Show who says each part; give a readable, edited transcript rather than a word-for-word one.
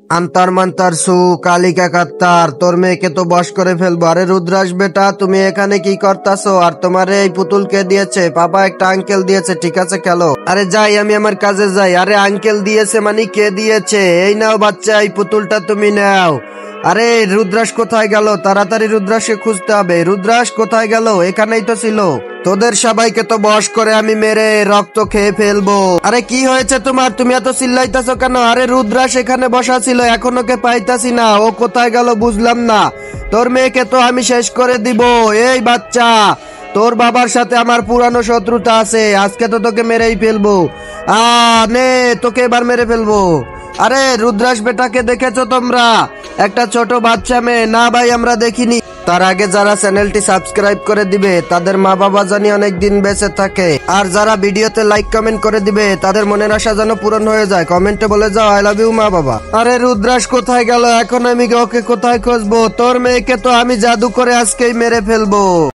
Speaker 1: আন্তর মন্তর সু কালিকা কাত্তার, তোর মেয়েকে তো বশ করে ফেলবো। আরে রুদ্রাস বেটা, তুমি এখানে কি করতাছো? আর তোমার এই পুতুল কে দিয়েছে? পাপা একটা আঙ্কেল দিয়েছে, ঠিক আছে খেলো। আরে যাই, আমি আমার কাজে যাই। আরে আঙ্কেল দিয়েছে মানে কে দিয়েছে? এই নাও বাচ্চা, এই পুতুলটা তুমি নাও। আরে রুদ্রাস কোথায় গেল? তাড়াতাড়ি রুদ্রাসকে খুঁজতে হবে। রুদ্রাস কোথায় গেল? এখানেই তো ছিল। তোদের সবাইকে তো বশ করে আমি মেরে রক্ত খেয়ে ফেলবো। আরে কি হয়েছে তোমার? তুমি এত চিল্লাইতেছো কেন? আরে রুদ্রাস এখানে বসা ছিল, এখন ওকে পাইতাছি না। ও কোথায় গেল বুঝলাম না। তোর মেয়েকে তো আমি শেষ করে দিব। এই বাচ্চা, তোর বাবার সাথে আমার পুরানো শত্রুতা আছে, আজকে তো তোকে মেরেই ফেলবো। নে, তোকে এবার মেরে ফেলবো। আরে রুদ্রাস বেটাকে দেখেছো তোমরা? একটা ছোট বাচ্চা মেয়ে না ভাই, আমরা দেখিনি। তার আগে যারা চ্যানেলটি সাবস্ক্রাইব করে দিবে তাদের মা বাবা জানি অনেক দিন বেঁচে থাকে, আর যারা ভিডিওতে লাইক কমেন্ট করে দিবে তাদের মনের আশা যেন পূরণ হয়ে যায়। কমেন্টে বলে যাও আই লাভ ইউ মা বাবা। আরে রুদ্রাস কোথায় গেল? এখন আমি ওকে কোথায় খুঁজবো? তোর মেয়েকে তো আমি জাদু করে আজকেই মেরে ফেলবো।